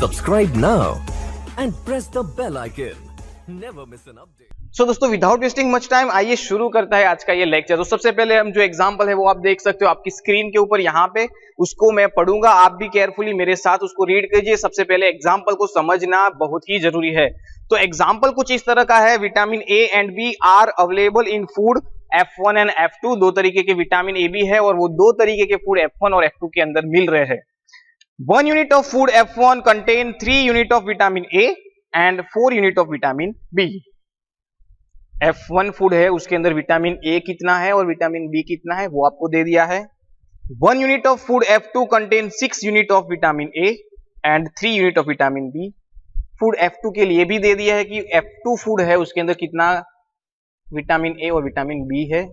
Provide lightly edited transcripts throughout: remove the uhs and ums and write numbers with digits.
Subscribe now and press the bell icon. Never miss an update. सो दोस्तों without wasting much time आइए शुरू करता है आज का ये लेक्चर। तो सबसे पहले हम जो एग्जांपल है वो आप देख सकते हो आपकी स्क्रीन के ऊपर यहाँ पे, उसको मैं पढ़ूंगा, आप भी केयरफुली मेरे साथ उसको रीड कीजिए। सबसे पहले एग्जांपल को समझना बहुत ही जरूरी है। तो एग्जांपल कुछ इस तरह का है, vitamin A and B are available in food F1 and F2। दो तरीके के विटामिन ए बी है और वो दो तरीके के फूड F1 और F2 के अंदर मिल रहे हैं। 1 unit of food F1 contain 3 unit of vitamin A and 4 unit of vitamin B। F1 food है, उसके अंदर विटामिन ए कितना है और विटामिन बी कितना है वो आपको दे दिया है। 1 unit of food F2 contain 6 unit of vitamin A and 3 unit of vitamin B। Food F2 के लिए भी दे दिया है कि F2 फूड है उसके अंदर कितना विटामिन ए और विटामिन बी है।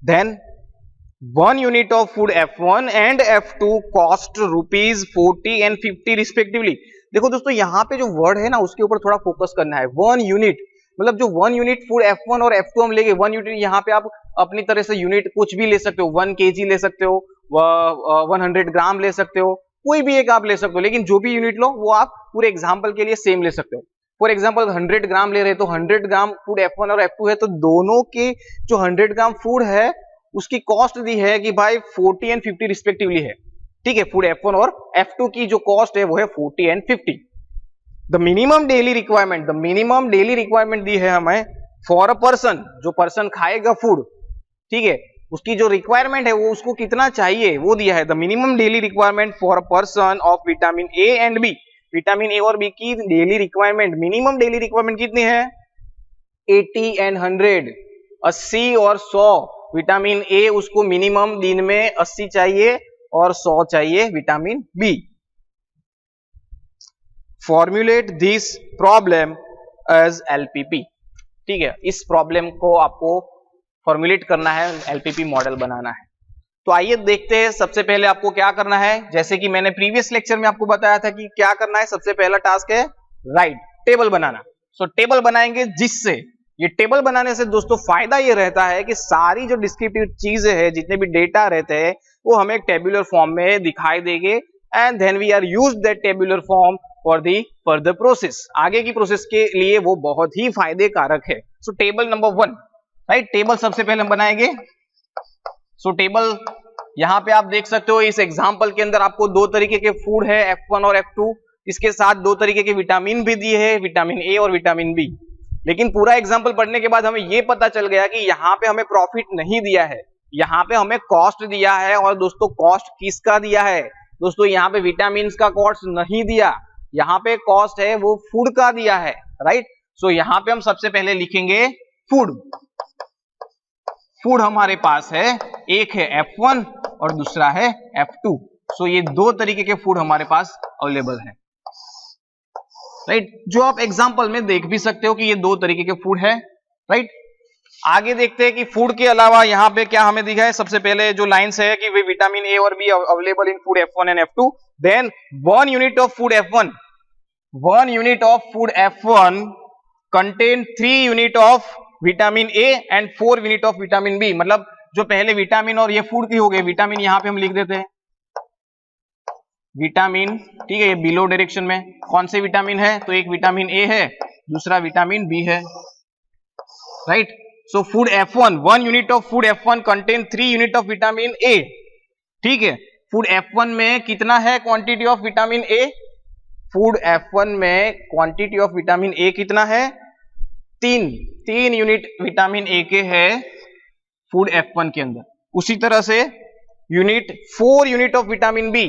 Then 1 unit of food F1 and F2 cost ₹40 and 50 respectively. देखो दोस्तों यहाँ पे जो वर्ड है ना उसके ऊपर थोड़ा फोकस करना है। 1 यूनिट मतलब जो 1 यूनिट फूड F1 और F2 हम लेंगे, 1 यूनिट यहाँ पे आप अपनी तरह से यूनिट कुछ भी ले सकते हो, 1 kg ले सकते हो, 100 ग्राम ले सकते हो, कोई भी एक आप ले सकते हो, लेकिन जो भी यूनिट लो वो आप पूरे एग्जाम्पल के लिए सेम ले सकते हो। फॉर एग्जाम्पल 100 ग्राम ले रहे तो 100 ग्राम फूड F1 और F2 है, तो दोनों के जो 100 ग्राम फूड है उसकी कॉस्ट दी है कि भाई 40 एंड 50 रिस्पेक्टिवली है। ठीक है, फूड F1 और F2 की जो कॉस्ट है वो है 40 and 50। The minimum daily requirement दी है हमें फॉर अ पर्सन, जो पर्सन खाएगा फूड, ठीक है, उसकी जो रिक्वायरमेंट है वो उसको कितना चाहिए वो दिया है। The minimum daily requirement for a person of vitamin A and B. Vitamin A और बी की daily requirement, minimum daily requirement कितनी है? 80 एंड 100, 80 और 100। विटामिन ए उसको मिनिमम दिन में 80 चाहिए और 100 चाहिए vitamin B. Formulate this problem as LPP. ठीक है, इस प्रॉब्लम को आपको फॉर्मुलेट करना है, एलपीपी मॉडल बनाना है। तो आइए देखते हैं। सबसे पहले आपको क्या करना है, जैसे कि मैंने प्रीवियस लेक्चर में आपको बताया था कि क्या करना है। सबसे पहला टास्क है राइट टेबल बनाना। सो टेबल बनाएंगे, जिससे ये टेबल बनाने से दोस्तों फायदा ये रहता है कि सारी जो डिस्क्रिप्टिव चीजें हैं, जितने भी डेटा रहते हैं वो हमें एक टेबुलर फॉर्म में दिखाई देंगे and then we are use that tabular form for the further process. आगे की प्रोसेस के लिए वो बहुत ही फायदे कारक है। सो टेबल नंबर 1, राइट, टेबल सबसे पहले हम बनाएंगे। सो टेबल यहां पे आप देख सकते हो, इस एग्जांपल के अंदर आपको दो तरीके के फूड है F1 और F2, इसके साथ दो तरीके के विटामिन भी दिए है, विटामिन ए और विटामिन बी। लेकिन पूरा एग्जांपल पढ़ने के बाद हमें यह पता चल गया कि यहाँ पे हमें प्रॉफिट नहीं दिया है, यहाँ पे हमें कॉस्ट दिया है। और दोस्तों कॉस्ट किसका दिया है? दोस्तों यहाँ पे विटामिन का कॉस्ट नहीं दिया, यहाँ पे कॉस्ट है वो फूड का दिया है, राइट। सो यहाँ पे हम सबसे पहले लिखेंगे फूड। फूड हमारे पास है, एक है F1 और दूसरा है F2। सो ये दो तरीके के फूड हमारे पास अवेलेबल है, राइट, जो आप एग्जांपल में देख भी सकते हो कि ये दो तरीके के फूड है, राइट। आगे देखते हैं कि फूड के अलावा यहाँ पे क्या हमें दिखा है। सबसे पहले जो लाइंस है कि वे विटामिन ए और B available in food F1 and F2। Then 1 unit of food F1, 1 unit of food F1 contain 3 unit of vitamin A and 4 unit of vitamin B. मतलब जो पहले विटामिन और ये फूड की हो गए, विटामिन यहाँ पे हम लिख देते हैं विटामिन, ठीक है, ये बिलो डायरेक्शन में कौन से विटामिन है, तो एक विटामिन ए है, दूसरा विटामिन बी है, right. So food F1, 1 unit of food F1 contain 3 unit of vitamin ए। ठीक है, फूड F1 में कितना है quantity of vitamin A? Food F1 में क्वांटिटी ऑफ विटामिन ए कितना है? 3 यूनिट विटामिन ए के है फूड F1 के अंदर। उसी तरह से 4 यूनिट ऑफ विटामिन बी,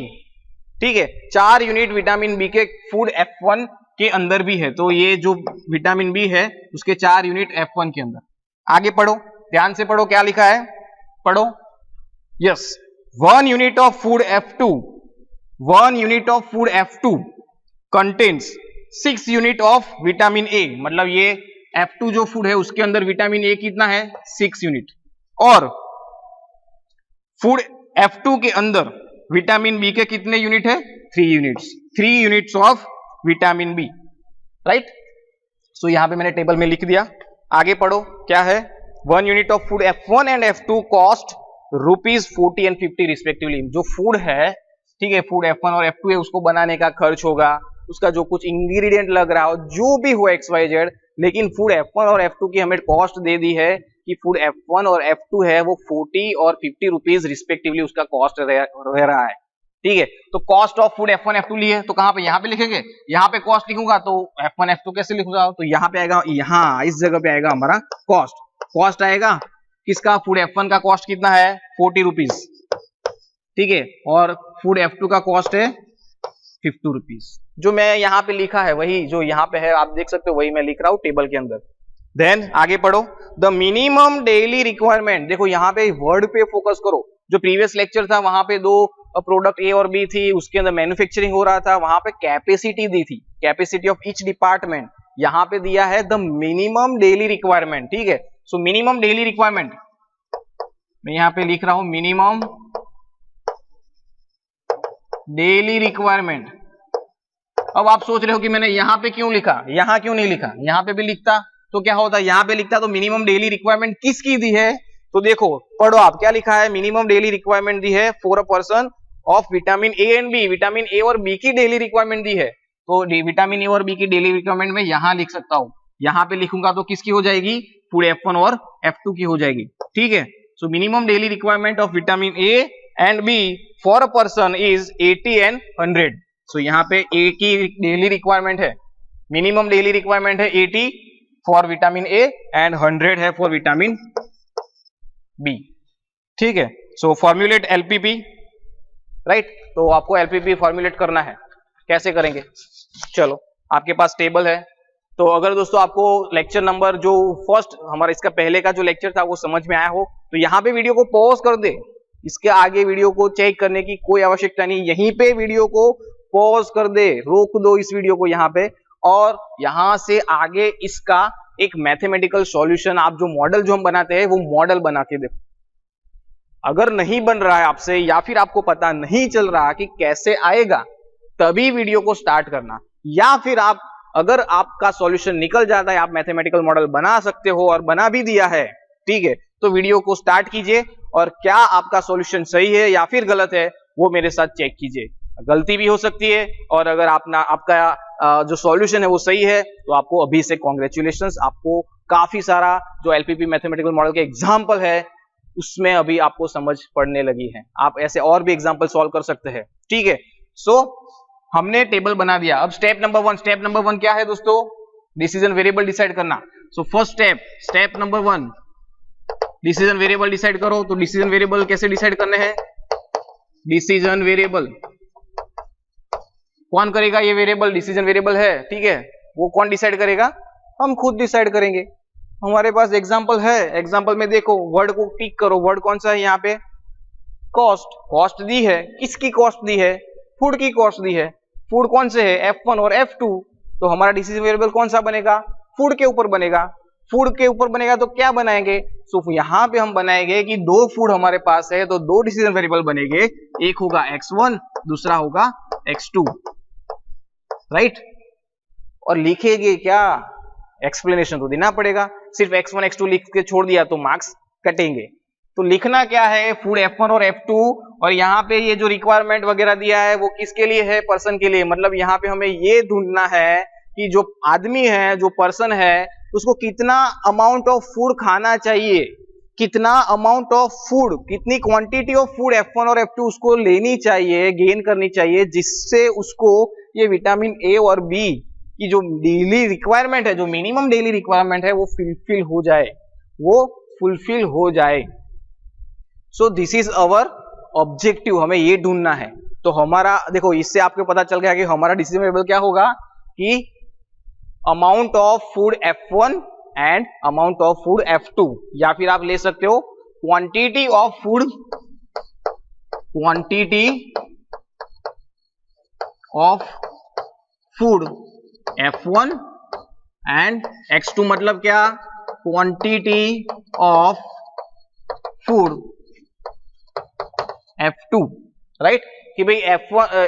ठीक है, 4 यूनिट विटामिन बी के फूड F1 के अंदर भी है। तो ये जो विटामिन बी है उसके 4 यूनिट F1 के अंदर। आगे पढ़ो, ध्यान से पढ़ो क्या लिखा है, पढ़ो। Yes, 1 unit of food F2, 1 unit of food F2 contains 6 unit of vitamin ए। मतलब ये F2 जो फूड है उसके अंदर विटामिन ए कितना है? 6 यूनिट। और फूड F2 के अंदर विटामिन बी के कितने यूनिट है? 3 units, 3 units of vitamin B, right. So यहां पे मैंने टेबल में लिख दिया। आगे पढ़ो क्या है। 1 unit of food F1 and F2 cost ₹40 and 50 respectively. जो फूड है, ठीक है, फूड F1 और F2 है, उसको बनाने का खर्च होगा उसका जो कुछ इंग्रेडिएंट लग रहा हो, जो भी हो XYZ, लेकिन फूड F1 और F2 की हमें कॉस्ट दे दी है कि फूड F1 और F2 है वो 40 और 50 रुपीज रिस्पेक्टिवली उसका कॉस्ट रह रहा है। ठीक है, तो cost of food F1 F2 लिए तो कहां पे, यहाँ पे लिखेंगे, यहाँ पे कॉस्ट लिखूंगा तो F1 F2 कैसे लिखूंगा, तो यहाँ पे आएगा, यहाँ इस जगह पे आएगा हमारा कॉस्ट आएगा किसका, फूड F1 का कॉस्ट कितना है 40 रुपीज, ठीक है, और फूड F2 का कॉस्ट है 50 रुपीज। जो मैं यहाँ पे लिखा है वही जो यहाँ पे है आप देख सकते हो, वही मैं लिख रहा हूँ टेबल के अंदर। देन आगे पढ़ो, द मिनिमम डेली रिक्वायरमेंट, देखो यहाँ पे वर्ड पे फोकस करो। जो प्रीवियस लेक्चर था वहां पे दो प्रोडक्ट ए और बी थी, उसके अंदर मैन्युफैक्चरिंग हो रहा था, वहां पे कैपेसिटी दी थी, कैपेसिटी ऑफ ईच डिपार्टमेंट। यहाँ पे दिया है द मिनिमम डेली रिक्वायरमेंट, ठीक है। सो मिनिमम डेली रिक्वायरमेंट मैं यहाँ पे लिख रहा हूं, मिनिमम डेली रिक्वायरमेंट। अब आप सोच रहे हो कि मैंने यहाँ पे क्यों लिखा, यहाँ क्यों नहीं लिखा, यहाँ पे भी लिखता तो क्या होता, यहाँ पे लिखता तो मिनिमम डेली रिक्वायरमेंट किसकी दी है, तो देखो पढ़ो आप क्या लिखा है, मिनिमम डेली रिक्वायरमेंट दी है for a person of vitamin A and B, vitamin A और बी की डेली रिक्वायरमेंट दी है। तो विटामिन ए और बी की डेली रिक्वायरमेंट में यहाँ लिख सकता हूँ, यहाँ पे लिखूंगा तो किसकी हो जाएगी, फूड F1 और F2 की हो जाएगी, ठीक है। So minimum daily requirement of vitamin A and B for a person is 80 and 100। So यहाँ पे ए की डेली रिक्वायरमेंट है, मिनिमम डेली रिक्वायरमेंट है 80 फॉर विटामिन ए एंड 100 है फॉर विटामिन बी, ठीक है। सो फॉर्म्युलेट एलपीपी, राइट, तो आपको एलपीपी फॉर्म्युलेट करना है, कैसे करेंगे, चलो आपके पास टेबल है। तो अगर दोस्तों आपको लेक्चर नंबर जो फर्स्ट हमारा इसका पहले का जो लेक्चर था वो समझ में आया हो तो यहाँ पे वीडियो को पॉज कर दे, इसके आगे वीडियो को चेक करने की कोई आवश्यकता नहीं, यहीं पे वीडियो को पॉज कर दे, रोक दो इस वीडियो को यहाँ पे, और यहां से आगे इसका एक मैथमेटिकल सॉल्यूशन, आप जो मॉडल जो हम बनाते हैं वो मॉडल बना के देखो। अगर नहीं बन रहा है आपसे या फिर आपको पता नहीं चल रहा कि कैसे आएगा, तभी वीडियो को स्टार्ट करना, या फिर आप अगर आपका सॉल्यूशन निकल जाता है, आप मैथमेटिकल मॉडल बना सकते हो और बना भी दिया है, ठीक है, तो वीडियो को स्टार्ट कीजिए और क्या आपका सॉल्यूशन सही है या फिर गलत है वो मेरे साथ चेक कीजिए। गलती भी हो सकती है, और अगर आपका जो सॉल्यूशन है वो सही है तो आपको अभी से कॉन्ग्रेचुलेशंस, आपको काफी सारा जो एलपीपी मैथमेटिकल मॉडल के एग्जाम्पल है उसमें अभी आपको समझ पड़ने लगी है, आप ऐसे और भी एग्जाम्पल सॉल्व कर सकते हैं, ठीक है। सो हमने टेबल बना दिया, अब स्टेप नंबर वन क्या है दोस्तों, डिसीजन वेरिएबल डिसाइड करना। So first step number 1, decision variable decide करो। तो डिसीजन वेरिएबल कैसे डिसाइड करने हैं, डिसीजन वेरिएबल कौन करेगा, ये वेरिएबल डिसीजन वेरिएबल है, ठीक है, वो कौन डिसाइड करेगा, हम खुद डिसाइड करेंगे। हमारे पास एग्जांपल है, एग्जांपल में देखो वर्ड को टिक करो, वर्ड कौन सा है यहाँ पे, कॉस्ट दी है, किसकी कॉस्ट दी है, फूड की कॉस्ट दी है, फूड कौन से है F1 और F2, तो हमारा डिसीजन वेरिएबल कौन सा बनेगा, फूड के ऊपर बनेगा, फूड के ऊपर बनेगा तो क्या बनाएंगे, सो यहाँ पे हम बनाएंगे कि दो फूड हमारे पास है तो दो डिसीजन वेरिएबल बनेंगे, एक होगा X1 दूसरा होगा X2, राइट, और लिखेंगे क्या, एक्सप्लेनेशन तो देना पड़ेगा, सिर्फ X1 X2 लिख के छोड़ दिया तो मार्क्स कटेंगे। तो लिखना क्या है, फूड F1 और F2, और यहाँ पे ये जो रिक्वायरमेंट वगैरह दिया है वो किसके लिए है, पर्सन के लिए, मतलब यहाँ पे हमें ये ढूंढना है कि जो आदमी है, जो पर्सन है, उसको कितना अमाउंट ऑफ फूड खाना चाहिए, कितना अमाउंट ऑफ फूड, कितनी क्वांटिटी ऑफ फूड F1 और F2 उसको लेनी चाहिए, गेन करनी चाहिए, जिससे उसको ये विटामिन ए और बी की जो डेली रिक्वायरमेंट है, जो मिनिमम डेली रिक्वायरमेंट है वो फुलफिल हो जाए। So this is our objective, हमें ये ढूंढना है। तो हमारा देखो, इससे आपको पता चल गया कि हमारा डिसीजन वेरिएबल क्या होगा कि amount of food F1 and amount of food F2, या फिर आप ले सकते हो quantity of food F1 and X2, मतलब क्या, quantity of food F2, right, कि भाई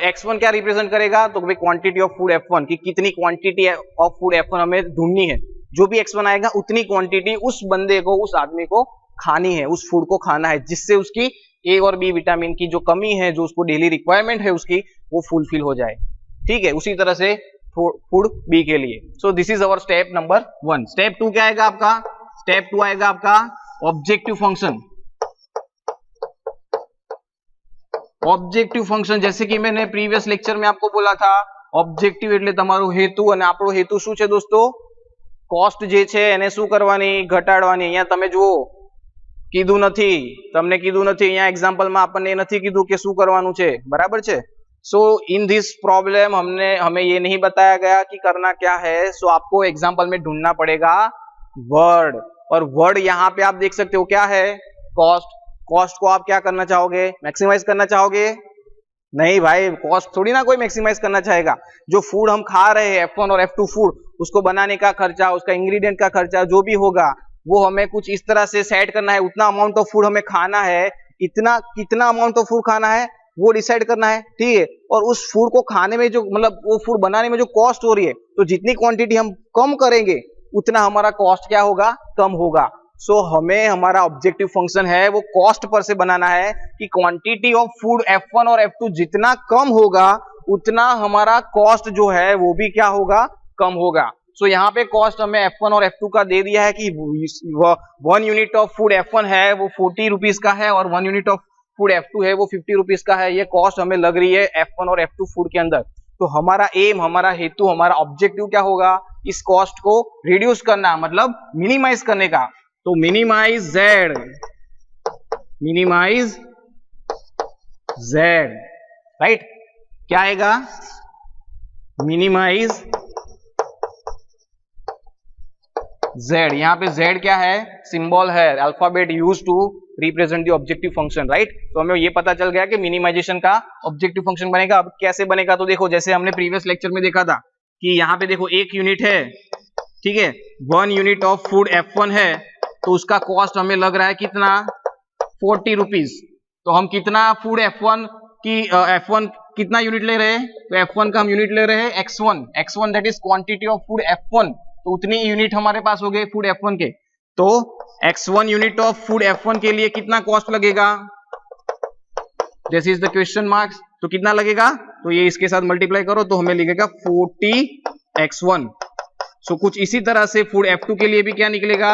X1 क्या रिप्रेजेंट करेगा, तो भाई क्वांटिटी ऑफ फूड F1 की कितनी क्वांटिटी ऑफ फूड F1 हमें ढूंढनी है, जो भी X1 आएगा उतनी क्वांटिटी उस बंदे को, उस आदमी को खानी है, उस फूड को खाना है, जिससे उसकी ए और बी विटामिन की जो कमी है, जो उसको डेली रिक्वायरमेंट है उसकी, वो फुलफिल हो जाए, ठीक है। उसी तरह से फूड बी के लिए। So this is our step number 1। Step 2 क्या आएगा आपका? स्टेप 2 आएगा आपका ऑब्जेक्टिव फंक्शन। ऑब्जेक्टिव फंक्शन जैसे कि मैंने प्रीवियस लेक्चर में आपको बोला था, ऑब्जेक्टिव એટલે તમારો હેતુ અને આપણો હેતુ શું છે દોસ્તો? કોસ્ટ જે છે એને શું કરવાની? ઘટાડવાની। અહીંયા તમે જુઓ કીધું નથી, તમને કીધું નથી, અહીંયા એક્ઝામ્પલમાં આપણને નથી કીધું કે શું કરવાનું છે, બરાબર છે? सो इन दिस प्रॉब्लम हमें ये नहीं बताया गया कि करना क्या है। सो आपको एग्जाम्पल में ढूंढना पड़ेगा वर्ड, और वर्ड यहाँ पे आप देख सकते हो क्या है? कॉस्ट। कॉस्ट को आप क्या करना चाहोगे? मैक्सिमाइज करना चाहोगे? नहीं भाई, कॉस्ट थोड़ी ना कोई मैक्सिमाइज करना चाहेगा। जो फूड हम खा रहे हैं F1 और F2 फूड, उसको बनाने का खर्चा, उसका इंग्रेडिएंट का खर्चा जो भी होगा वो हमें कुछ इस तरह से सेट करना है। उतना अमाउंट ऑफ फूड हमें खाना है, इतना कितना अमाउंट ऑफ फूड खाना है वो डिसाइड करना है, ठीक है? और उस फूड को खाने में जो मतलब वो फूड बनाने में जो कॉस्ट हो रही है, तो जितनी क्वांटिटी हम कम करेंगे उतना हमारा कॉस्ट क्या होगा? कम होगा। सो हमें हमारा ऑब्जेक्टिव फंक्शन है वो कॉस्ट पर से बनाना है कि क्वांटिटी ऑफ फूड F1 और F2 जितना कम होगा उतना हमारा कॉस्ट जो है वो भी क्या होगा? कम होगा। सो यहाँ पे कॉस्ट हमें F1 और F2 का दे दिया है कि 1 यूनिट ऑफ फूड F1 है वो 40 रुपीज का है और 1 यूनिट ऑफ फूड F2 है वो 50 रुपीज का है। ये कॉस्ट हमें लग रही है F1 और F2 फूड के अंदर। तो हमारा एम, हमारा हेतु, हमारा ऑब्जेक्टिव क्या होगा? इस कॉस्ट को रिड्यूस करना, मतलब मिनिमाइज करने का। तो minimize Z, minimize Z, right? क्या आएगा? Minimize Z। यहाँ पे Z क्या है? सिंबल है, alphabet use to represent the objective function, right? तो हमें ये पता चल गया कि मिनिमाइजेशन का ऑब्जेक्टिव फंक्शन बनेगा। अब कैसे बनेगा? तो देखो, जैसे हमने प्रीवियस लेक्चर में देखा था कि यहाँ पे देखो 1 यूनिट है, ठीक है? 1 यूनिट ऑफ फूड F1 है, तो उसका कॉस्ट हमें लग रहा है कितना? 40 रुपीज। तो हम कितना फूड F1 की F1 कितना यूनिट ले रहे हैं? तो F1 का हम यूनिट ले रहे हैं X1। X1 that is quantity of food F1। तो उतनी यूनिट हमारे पास हो गए फूड F1 के। तो X1 unit of food F1 के लिए कितना कॉस्ट लगेगा? This is the question marks. तो कितना लगेगा? तो ये इसके साथ मल्टीप्लाई करो तो हमें लिखेगा 40x1। सो कुछ इसी तरह से फूड F2 के लिए भी क्या निकलेगा?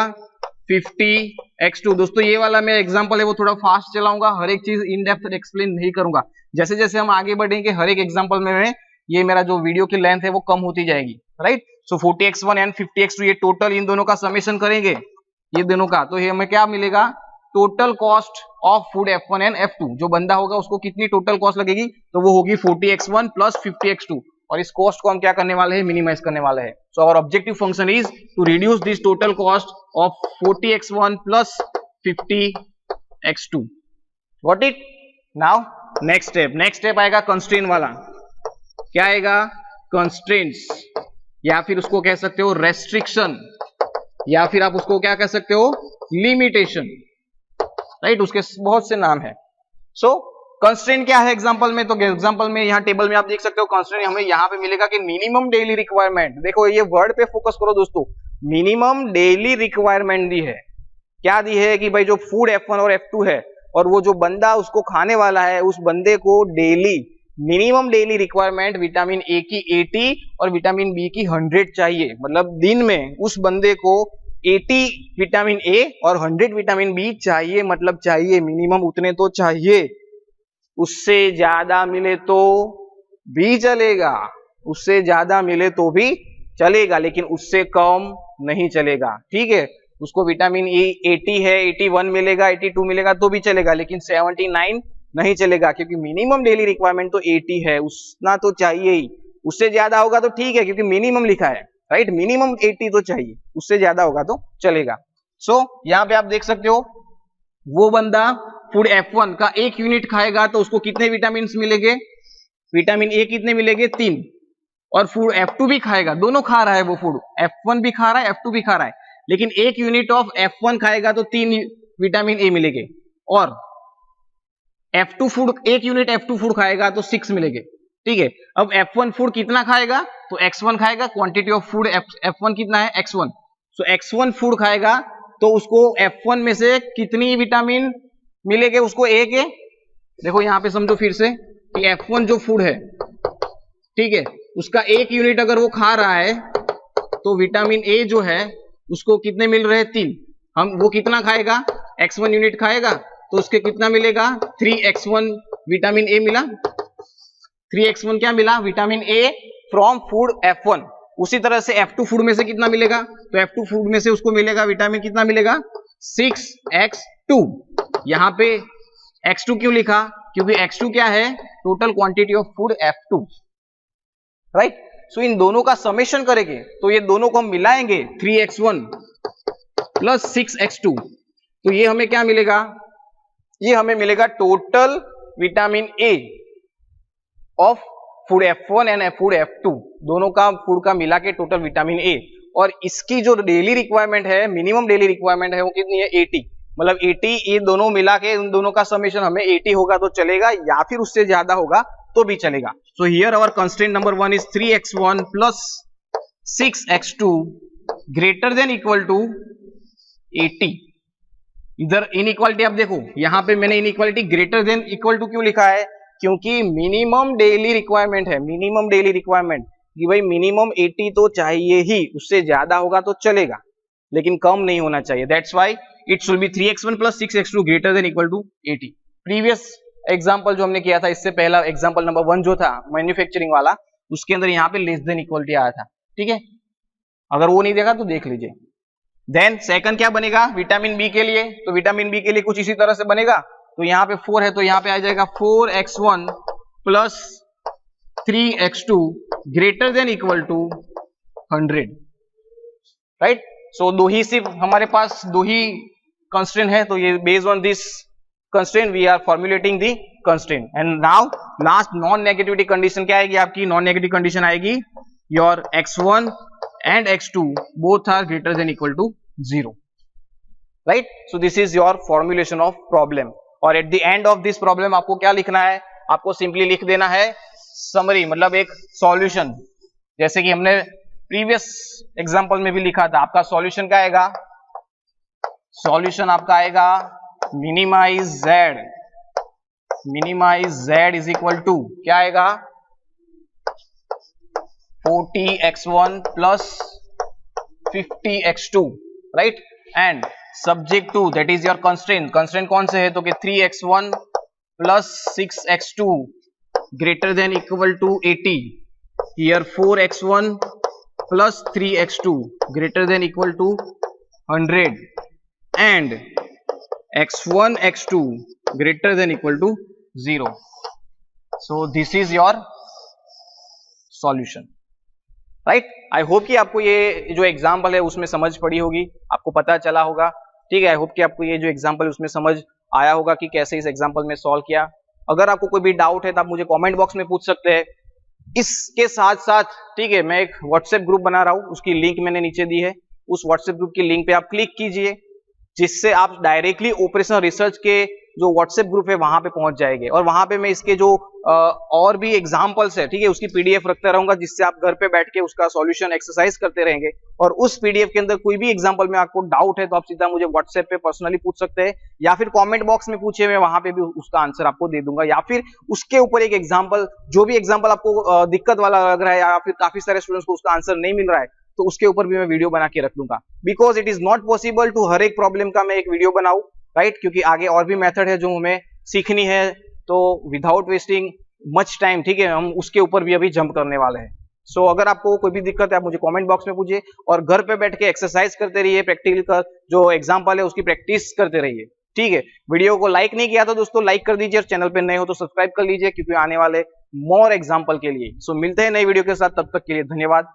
50x2। दोस्तों ये वाला मेरा एग्जांपल है वो थोड़ा फास्ट चलाऊंगा, हर एक चीज इन डेप्थ एक्सप्लेन नहीं करूंगा। जैसे जैसे हम आगे बढ़ेंगे हर एक एग्जांपल में ये मेरा जो वीडियो की लेंथ है वो कम होती जाएगी, right? So 40x1 and 50x2 ये टोटल इन दोनों का समेशन करेंगे, ये दोनों का, तो ये हमें क्या मिलेगा? Total cost of food F1 and F2। जो बंदा होगा उसको कितनी टोटल कॉस्ट लगेगी? तो वो होगी 40x1 प्लस 50x2। और इस कॉस्ट को हम क्या करने वाले हैं? मिनिमाइज करने वाले हैं। So our objective function is to reduce this total cost of 40x1 plus 50x2। Got it? Now next step. Next step आएगा कंस्ट्रेंट वाला। क्या आएगा? कंस्ट्रेंट्स, या फिर उसको कह सकते हो रेस्ट्रिक्शन, या फिर आप उसको क्या कह सकते हो? Limitation, right? उसके बहुत से नाम है। सो कंस्ट्रेंट क्या है एग्जांपल में? तो एग्जांपल में यहाँ टेबल में आप देख सकते हो कंस्ट्रेंट हमें यहाँ पे मिलेगा कि मिनिमम डेली रिक्वायरमेंट। देखो ये वर्ड पे फोकस करो दोस्तों, मिनिमम डेली रिक्वायरमेंट दी है। क्या दी है? कि भाई जो फूड F1 और F2 है और वो जो बंदा उसको खाने वाला है, उस बंदे को daily minimum daily requirement vitamin A की 80 और विटामिन बी की 100 चाहिए। मतलब दिन में उस बंदे को 80 विटामिन ए और 100 विटामिन बी चाहिए, मतलब चाहिए, मिनिमम उतने तो चाहिए। उससे ज्यादा मिले तो भी चलेगा, उससे ज्यादा मिले तो भी चलेगा, लेकिन उससे कम नहीं चलेगा, ठीक है? उसको विटामिन ए 80 है, 81 मिलेगा, 82 मिलेगा तो भी चलेगा, लेकिन 79 नहीं चलेगा, क्योंकि मिनिमम डेली रिक्वायरमेंट तो 80 है, उतना तो चाहिए ही। उससे ज्यादा होगा तो ठीक है क्योंकि मिनिमम लिखा है, राइट? मिनिमम 80 तो चाहिए, उससे ज्यादा होगा तो चलेगा। सो यहाँ पे आप देख सकते हो वो बंदा फूड F1 का 1 यूनिट खाएगा तो उसको कितने विटामिन मिलेंगे? विटामिन ए कितने मिलेंगे? 3। और फूड F2 भी खाएगा, दोनों खा रहा है वो फूड, F1 भी खा रहा है, F2 भी खा रहा है, लेकिन 1 यूनिट ऑफ F1 खाएगा तो 3 विटामिन ए मिलेंगे, और F2 food 1 unit F2 food खाएगा तो 6 मिलेंगे, ठीक है? अब F1 फूड कितना खाएगा? तो X1 खाएगा, क्वांटिटी ऑफ फूड F1 कितना है? X1। सो X1 फूड खाएगा तो उसको F1 में से कितनी विटामिन मिलेंगे? उसको एक है। देखो यहाँ पे समझो फिर से कि F1 जो फूड है, ठीक है, उसका 1 यूनिट अगर वो खा रहा है तो विटामिन ए जो है उसको कितने मिल रहे हैं? 3। वो कितना खाएगा? x1 यूनिट खाएगा तो उसके कितना मिलेगा? 3x1 विटामिन ए मिला। 3x1 क्या मिला? Vitamin A from food F1। उसी तरह से F2 फूड में से कितना मिलेगा? तो F2 फूड में से उसको मिलेगा विटामिन कितना मिलेगा? 6x2। यहां पे x2 क्यों लिखा? क्योंकि x2 क्या है? Total quantity of food F2, right. So इन दोनों का समेशन करेंगे तो ये दोनों को हम मिलाएंगे 3x1 प्लस 6x2, तो ये हमें क्या मिलेगा? ये हमें मिलेगा total vitamin A of food F1 and food F2, दोनों का फूड का मिला के टोटल विटामिन ए। और इसकी जो डेली रिक्वायरमेंट है, मिनिमम डेली रिक्वायरमेंट है, वो कितनी है? 80। मतलब 80, ये दोनों मिला के उन दोनों का समेशन हमें 80 होगा तो चलेगा, या फिर उससे ज्यादा होगा तो भी चलेगा। So here our constraint number 1 is 3x1 plus 6x2 greater than equal to 80। इधर इनइक्वालिटी आप देखो, यहां पे मैंने inequality greater than equal to क्यों लिखा है? क्योंकि मिनिमम डेली रिक्वायरमेंट है, मिनिमम डेली रिक्वायरमेंट कि भाई मिनिमम 80 तो चाहिए ही, उससे ज्यादा होगा तो चलेगा लेकिन कम नहीं होना चाहिए। That's why it should be 3x1 plus 6x2 greater than equal to 80। Previous example जो हमने किया था, इससे पहला एग्जांपल नंबर 1 जो था मैन्युफैक्चरिंग वाला, उसके अंदर यहाँ पे लेस देन इक्वलिटी आया था, ठीक है। अगर वो नहीं देखा तो देख लीजिए। देन सेकंड क्या बनेगा विटामिन बी के लिए? तो विटामिन बी के लिए कुछ इसी तरह से बनेगा। तो यहाँ पे 4 है तो यहाँ पे आ जाएगा 4x1 plus 3x2 greater than equal to 100, right. So दो ही सिर्फ हमारे पास दो ही कंस्ट्रेंट है, तो ये based on this constraint we are formulating the constraint. And now last non negativity condition क्या आएगी आपकी? नॉन नेगेटिव कंडीशन आएगी your x1 and x2 both are greater than equal to 0, right? So this is your formulation of problem, और at the end of this problem आपको क्या लिखना है? आपको simply लिख देना है summary, मतलब एक solution, जैसे कि हमने previous example में भी लिखा था। आपका solution क्या आएगा? solution आपका आएगा minimize z is equal to क्या आएगा? 40x1 plus 50x2, right? And subject to, that is your constraint कौन से है? तो कि 3x1 plus 6x2 greater than equal to 80. Here 4x1 plus 3x2 greater than equal to 100 and x1 x2 greater than equal to 0. So this is your solution, right. I hope कि आपको ये जो example है उसमें समझ पड़ी होगी, आपको पता चला होगा, ठीक है। आई होप कि आपको ये जो एग्जाम्पल है उसमें समझ आया होगा कि कैसे इस एग्जाम्पल में सॉल्व किया। अगर आपको कोई भी डाउट है तो आप मुझे कमेंट बॉक्स में पूछ सकते हैं। इसके साथ साथ, ठीक है, मैं एक व्हाट्सएप ग्रुप बना रहा हूँ, उसकी लिंक मैंने नीचे दी है। उस व्हाट्सएप ग्रुप की लिंक पे आप क्लिक कीजिए, जिससे आप डायरेक्टली ऑपरेशनल रिसर्च के जो व्हाट्सएप ग्रुप है वहां पे पहुंच जाएंगे। और वहां पे मैं इसके जो और भी एग्जांपल्स है, ठीक है, उसकी पीडीएफ रखता रहूंगा, जिससे आप घर पे बैठ के उसका सॉल्यूशन एक्सरसाइज करते रहेंगे। और उस पीडीएफ के अंदर कोई भी एग्जांपल में आपको डाउट है तो आप सीधा मुझे व्हाट्सएप पे पर्सनली पूछ सकते हैं, या फिर कमेंट बॉक्स में पूछे, मैं वहां पे भी उसका आंसर आपको दे दूंगा। या फिर उसके ऊपर एक एग्जाम्पल, जो भी एग्जाम्पल आपको दिक्कत वाला लग रहा है या फिर काफी सारे स्टूडेंट्स को उसका आंसर नहीं मिल रहा है, तो उसके ऊपर भी मैं वीडियो बना के रख दूंगा। Because it is not possible to हर एक प्रॉब्लम का मैं एक वीडियो बनाऊं, राइट, क्योंकि आगे और भी मेथड है जो हमें सीखनी है, तो विदाउट वेस्टिंग मच टाइम, ठीक है, हम उसके ऊपर भी अभी जंप करने वाले हैं। सो अगर आपको कोई भी दिक्कत है आप मुझे कमेंट बॉक्स में पूछिए, और घर पे बैठ के एक्सरसाइज करते रहिए, प्रैक्टिकल का जो एग्जाम्पल है उसकी प्रैक्टिस करते रहिए, ठीक है। वीडियो को लाइक नहीं किया तो दोस्तों लाइक कर दीजिए, और चैनल पे नए हो तो सब्सक्राइब कर लीजिए, क्योंकि आने वाले मोर एग्जाम्पल के लिए। सो मिलते हैं नई वीडियो के साथ, तब तक के लिए धन्यवाद।